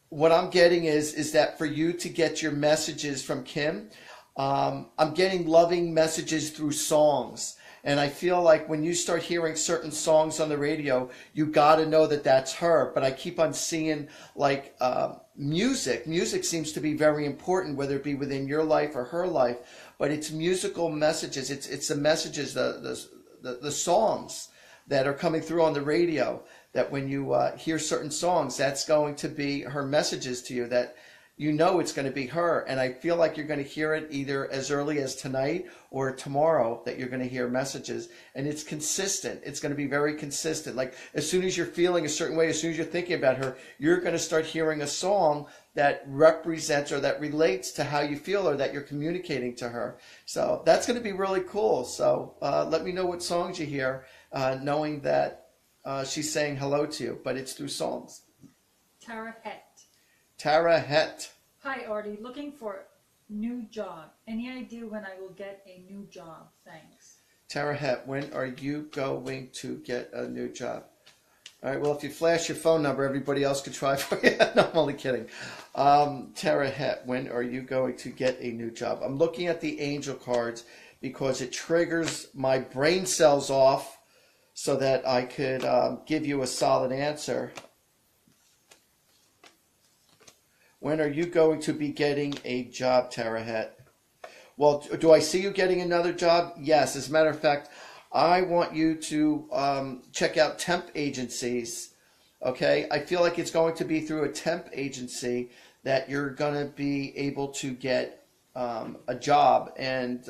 What I'm getting is that for you to get your messages from Kim, I'm getting loving messages through songs. And I feel like when you start hearing certain songs on the radio, you got to know that that's her. But I keep on seeing like music. Music seems to be very important, whether it be within your life or her life. But it's musical messages. It's the messages, the songs that are coming through on the radio. That when you hear certain songs, that's going to be her messages to you. That you know it's going to be her. And I feel like you're going to hear it either as early as tonight or tomorrow, that you're going to hear messages. And it's consistent. It's going to be very consistent. Like as soon as you're feeling a certain way, as soon as you're thinking about her, you're going to start hearing a song that represents or that relates to how you feel, or that you're communicating to her. So that's going to be really cool. So let me know what songs you hear, knowing that she's saying hello to you, but it's through songs. Tara Het. Tara Het. Hi, Artie. Looking for new job. Any idea when I will get a new job? Thanks. Tara Het, when are you going to get a new job? All right, well, if you flash your phone number, everybody else could try for you. No, I'm only kidding. Tara Het, when are you going to get a new job? I'm looking at the angel cards because it triggers my brain cells off so that I could give you a solid answer. When are you going to be getting a job, Tara Het? Well, do I see you getting another job? Yes. As a matter of fact, I want you to check out temp agencies. Okay? I feel like it's going to be through a temp agency that you're going to be able to get a job. And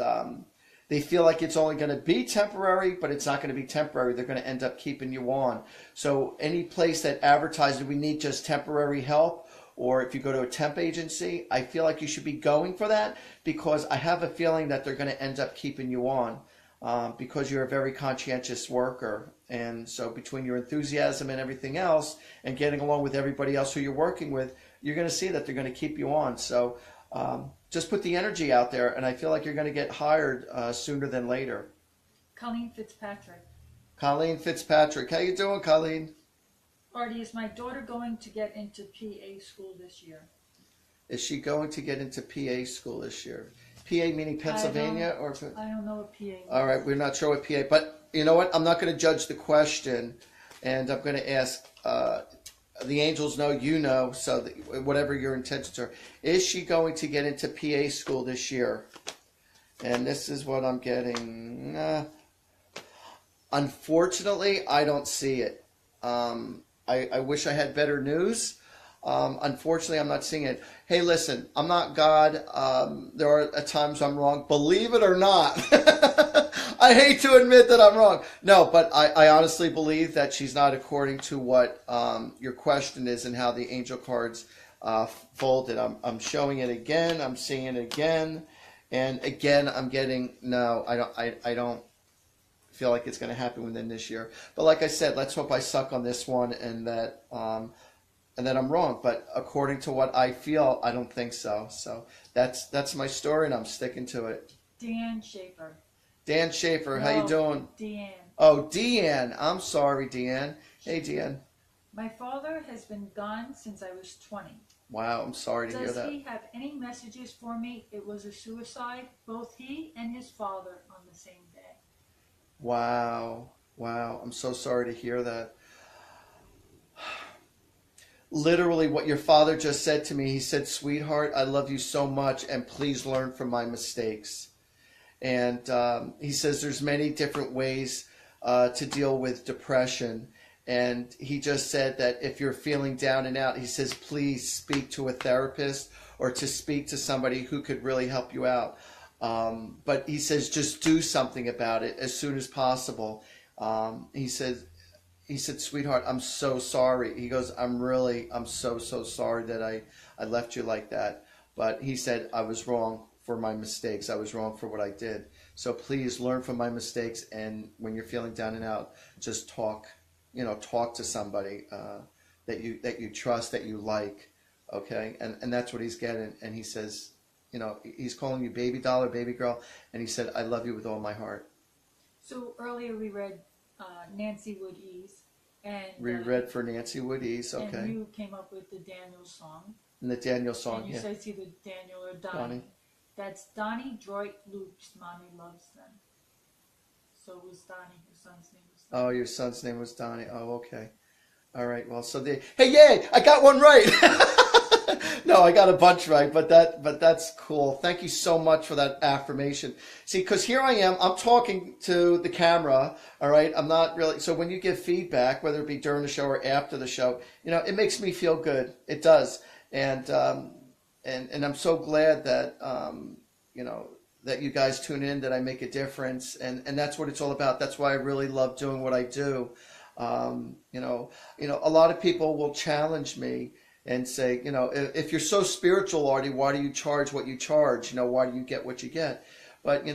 they feel like it's only going to be temporary, but it's not going to be temporary. They're going to end up keeping you on. So any place that advertises we need just temporary help, or if you go to a temp agency, I feel like you should be going for that, because I have a feeling that they're going to end up keeping you on because you're a very conscientious worker. And so between your enthusiasm and everything else and getting along with everybody else who you're working with, you're going to see that they're going to keep you on. So just put the energy out there, and I feel like you're going to get hired sooner than later. Colleen Fitzpatrick. Colleen Fitzpatrick. How you doing, Colleen? Artie, is my daughter going to get into PA school this year? Is she going to get into PA school this year? PA meaning Pennsylvania? I don't know what PA means. All right, we're not sure what PA, but you know what? I'm not going to judge the question, and I'm going to ask, the angels know you know, so that whatever your intentions are. Is she going to get into PA school this year? And this is what I'm getting. Unfortunately, I don't see it. I wish I had better news. Unfortunately, I'm not seeing it. Hey, listen, I'm not God. There are at times I'm wrong. Believe it or not. I hate to admit that I'm wrong. No, but I honestly believe that she's not according to what your question is and how the angel cards folded. I'm showing it again. I'm seeing it again. And again, I'm getting no. I don't feel like it's going to happen within this year. But like I said, let's hope I suck on this one and that I'm wrong. But according to what I feel, I don't think so. So that's my story, and I'm sticking to it. Dan Schaefer. Dan Schaefer, how you doing? Deanne. Oh, Deanne. I'm sorry, Deanne. Hey, Deanne. My father has been gone since I was 20. Wow, I'm sorry to hear that. Does he have any messages for me? It was a suicide, both he and his father on the same day. Wow. Wow. I'm so sorry to hear that. Literally, what your father just said to me, he said, "Sweetheart, I love you so much, and please learn from my mistakes." And he says there's many different ways to deal with depression. And he just said that if you're feeling down and out, he says, please speak to a therapist or to speak to somebody who could really help you out. But he says, just do something about it as soon as possible. He said, sweetheart, I'm so sorry. He goes, I'm so sorry that I left you like that. But he said, I was wrong for my mistakes. I was wrong for what I did. So please learn from my mistakes. And when you're feeling down and out, just talk to somebody that you trust, that you like. Okay. And that's what he's getting. And he says, he's calling you baby doll or baby girl. And he said, I love you with all my heart. So earlier we read Nancy Wood Ease. And we read for Nancy Wood Ease. Okay. And you came up with the Daniel song. And the Daniel song, and you said it's either Daniel or Donnie. That's Donnie, Droit, Luke's mommy loves them. So it was Donnie. Your son's name was Donnie. Oh, your son's name was Donnie. Oh, okay. All right. Well, so hey, yay! I got one right. No, I got a bunch right, but that's cool. Thank you so much for that affirmation. See, because here I am, I'm talking to the camera. All right, I'm not really. So when you give feedback, whether it be during the show or after the show, it makes me feel good. It does, and I'm so glad that that you guys tune in, that I make a difference, and that's what it's all about. That's why I really love doing what I do. A lot of people will challenge me and say, if you're so spiritual, Artie, why do you charge what you charge? Why do you get what you get? But,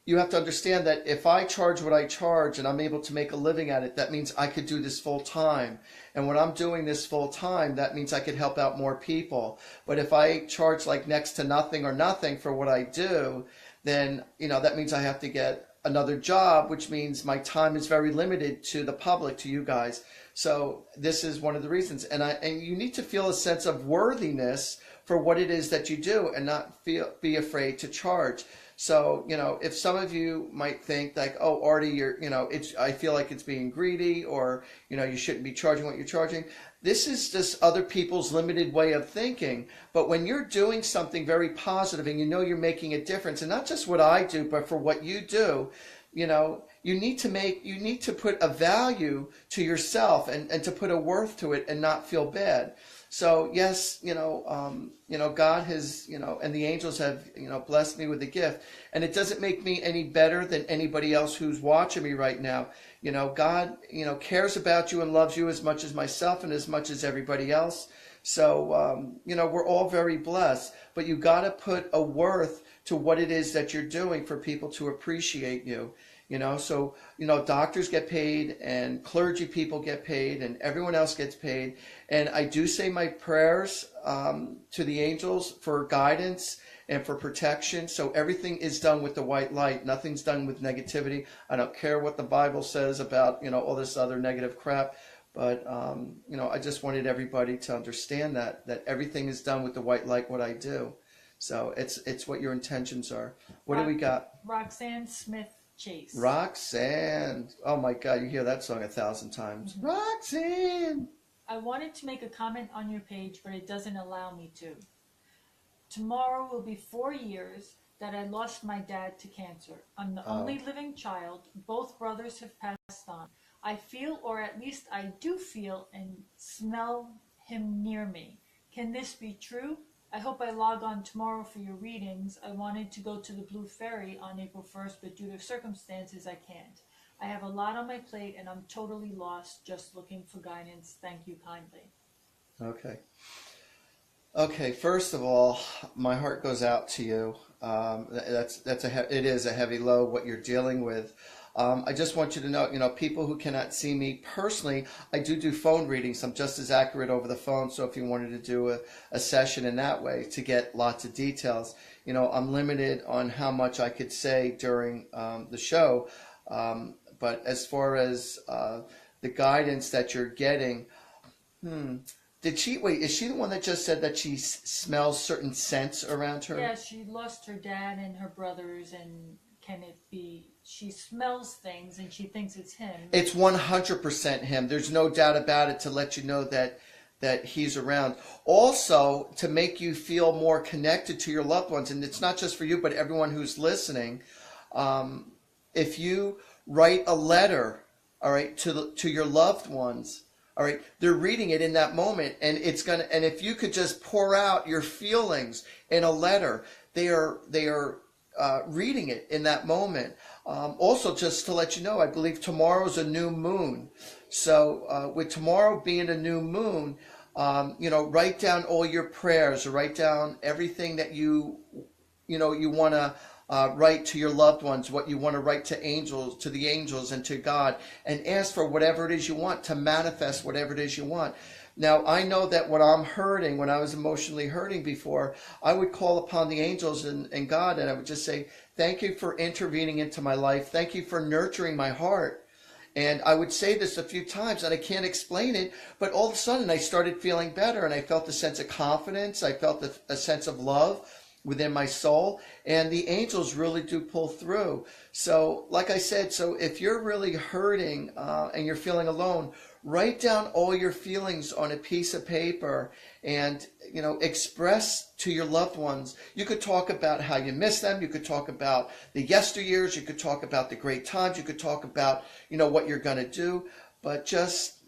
you have to understand that if I charge what I charge and I'm able to make a living at it, that means I could do this full time. And when I'm doing this full time, that means I could help out more people. But if I charge like next to nothing or nothing for what I do, then, that means I have to get another job, which means my time is very limited to the public, to you guys. So this is one of the reasons. And you need to feel a sense of worthiness for what it is that you do and not be afraid to charge. So, if some of you might think like, oh, Artie, I feel like it's being greedy, or, you shouldn't be charging what you're charging. This is just other people's limited way of thinking. But when you're doing something very positive and you're making a difference, and not just what I do, but for what you do, you need to put a value to yourself and to put a worth to it and not feel bad. So yes, God has, and the angels have, blessed me with a gift, and it doesn't make me any better than anybody else who's watching me right now. God, cares about you and loves you as much as myself and as much as everybody else. So, we're all very blessed, but you got to put a worth to what it is that you're doing for people to appreciate you. So, doctors get paid and clergy people get paid and everyone else gets paid. And I do say my prayers to the angels for guidance and for protection. So everything is done with the white light. Nothing's done with negativity. I don't care what the Bible says about, all this other negative crap. But, I just wanted everybody to understand that everything is done with the white light, what I do. So it's what your intentions are. What do we got? Roxanne Smith Chase. Roxanne. Oh my God, you hear that song 1,000 times. Mm-hmm. Roxanne. I wanted to make a comment on your page, but it doesn't allow me to. Tomorrow will be 4 years that I lost my dad to cancer. I'm the only living child. Both brothers have passed on. I feel, or at least I do feel and smell him near me. Can this be true? I hope I log on tomorrow for your readings. I wanted to go to the Blue Ferry on April 1st, but due to circumstances, I can't. I have a lot on my plate, and I'm totally lost, just looking for guidance. Thank you kindly. Okay. Okay, first of all, my heart goes out to you. It is a heavy load what you're dealing with. I just want you to know, people who cannot see me personally, I do phone readings. I'm just as accurate over the phone. So if you wanted to do a session in that way to get lots of details, I'm limited on how much I could say during the show. But as far as the guidance that you're getting, is she the one that just said that she smells certain scents around her? Yeah, she lost her dad and her brothers, and can it be she smells things and she thinks it's him? It's 100% him. There's no doubt about it, to let you know that he's around. Also, to make you feel more connected to your loved ones, and it's not just for you, but everyone who's listening, if you write a letter, all right, to your loved ones, all right, they're reading it in that moment, and and if you could just pour out your feelings in a letter, they are reading it in that moment. Also, just to let you know, I believe tomorrow's a new moon. So with tomorrow being a new moon, write down all your prayers, or write down everything that you want to write to your loved ones, what you want to write to the angels and to God, and ask for whatever it is you want, to manifest whatever it is you want. Now, I know that when I was emotionally hurting before, I would call upon the angels and God, and I would just say, thank you for intervening into my life. Thank you for nurturing my heart. And I would say this a few times, and I can't explain it, but all of a sudden I started feeling better, and I felt a sense of confidence. I felt a sense of love within my soul, and the angels really do pull through. So like I said, so if you're really hurting and you're feeling alone, write down all your feelings on a piece of paper, and express to your loved ones. You could talk about how you miss them, you could talk about the yesteryears, you could talk about the great times, you could talk about what you're going to do, but just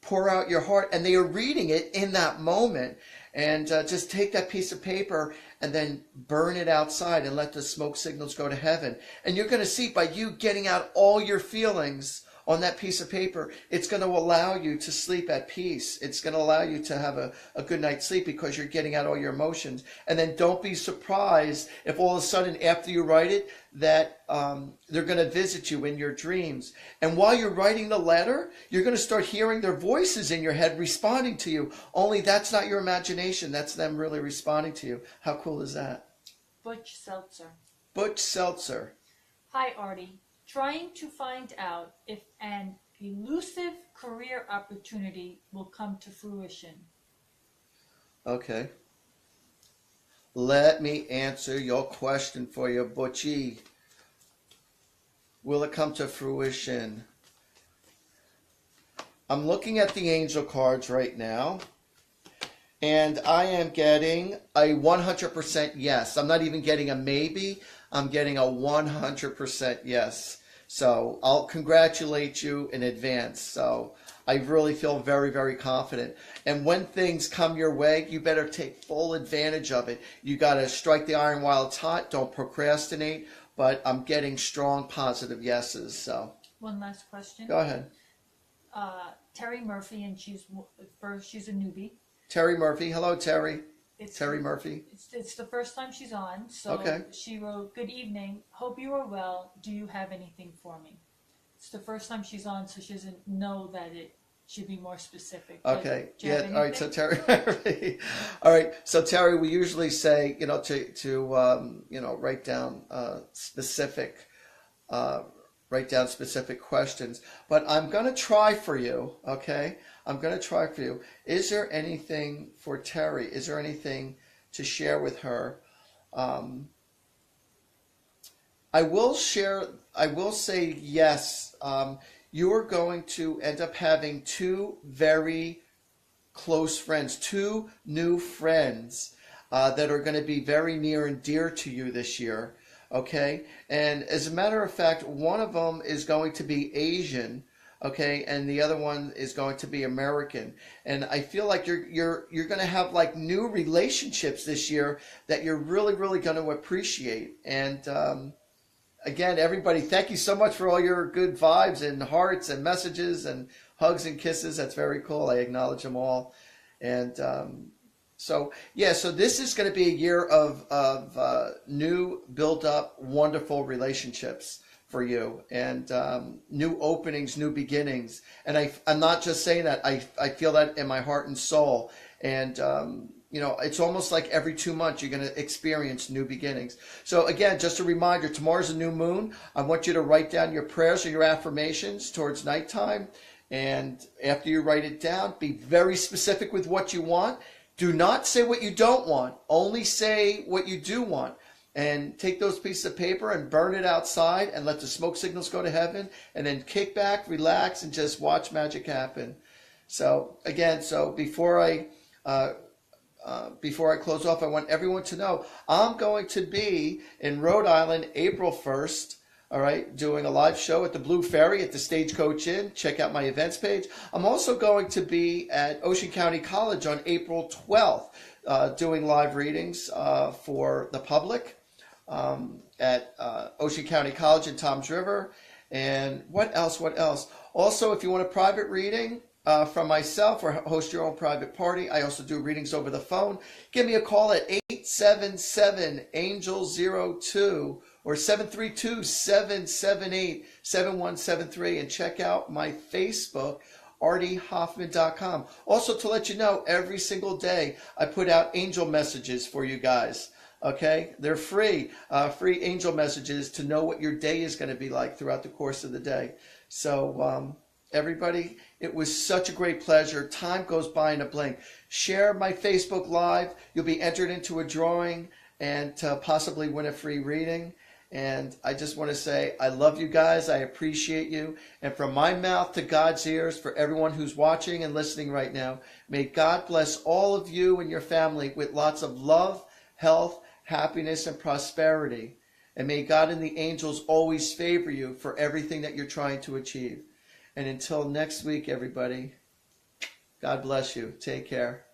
pour out your heart, and they are reading it in that moment. And just take that piece of paper and then burn it outside and let the smoke signals go to heaven. And you're going to see, by you getting out all your feelings on that piece of paper, it's going to allow you to sleep at peace. It's going to allow you to have a good night's sleep, because you're getting out all your emotions. And then don't be surprised if all of a sudden, after you write it, that they're going to visit you in your dreams. And while you're writing the letter, you're going to start hearing their voices in your head responding to you. Only that's not your imagination. That's them really responding to you. How cool is that? Butch Seltzer. Butch Seltzer. Hi, Artie. Trying to find out if an elusive career opportunity will come to fruition. Okay. Let me answer your question for you, Butchie. Will it come to fruition? I'm looking at the angel cards right now, and I am getting a 100% yes. I'm not even getting a maybe. I'm getting a 100% yes. So I'll congratulate you in advance. So I really feel very, very confident. And when things come your way, you better take full advantage of it. You got to strike the iron while it's hot. Don't procrastinate. But I'm getting strong, positive yeses. So one last question. Go ahead. Terry Murphy, and she's a newbie. Terry Murphy. Hello, Terry. It's Terry Murphy. It's the first time she's on, so okay. She wrote, "Good evening. Hope you are well. Do you have anything for me?" It's the first time she's on, so she doesn't know that it should be more specific. Okay. Yeah. All right. So Terry Murphy. All right. So Terry, we usually say to write down specific. Write down specific questions, but I'm going to try for you, okay? I'm going to try for you. Is there anything for Terry? Is there anything to share with her? I will say yes. You are going to end up having two very close friends, two new friends that are going to be very near and dear to you this year. Okay, and as a matter of fact, one of them is going to be Asian, okay, and the other one is going to be American. And I feel like you're going to have like new relationships this year that you're really, really going to appreciate. And again, everybody, thank you so much for all your good vibes and hearts and messages and hugs and kisses. That's very cool. I acknowledge them all. And So yeah, so this is going to be a year of new, built up, wonderful relationships for you, and new openings, new beginnings. And I'm not just saying that. I feel that in my heart and soul. And you know, it's almost like every 2 months you're going to experience new beginnings. So again, just a reminder: tomorrow's a new moon. I want you to write down your prayers or your affirmations towards nighttime. And after you write it down, be very specific with what you want. Do not say what you don't want. Only say what you do want. And take those pieces of paper and burn it outside and let the smoke signals go to heaven. And then kick back, relax, and just watch magic happen. So again, before I close off, I want everyone to know I'm going to be in Rhode Island April 1st. All right, doing a live show at the Blue Ferry at the Stagecoach Inn. Check out my events page. I'm also going to be at Ocean County College on April 12th, doing live readings for the public at Ocean County College in Toms River. And what else? Also, if you want a private reading from myself or host your own private party, I also do readings over the phone. Give me a call at 877-ANGEL-02 or 732-778-7173, and check out my Facebook, artiehoffman.com. Also, to let you know, every single day I put out angel messages for you guys. Okay, they're free angel messages to know what your day is going to be like throughout the course of the day. So everybody, it was such a great pleasure. Time goes by in a blink. Share my Facebook Live. You'll be entered into a drawing and to possibly win a free reading. And I just want to say I love you guys. I appreciate you. And from my mouth to God's ears, for everyone who's watching and listening right now, may God bless all of you and your family with lots of love, health, happiness, and prosperity. And may God and the angels always favor you for everything that you're trying to achieve. And until next week, everybody, God bless you. Take care.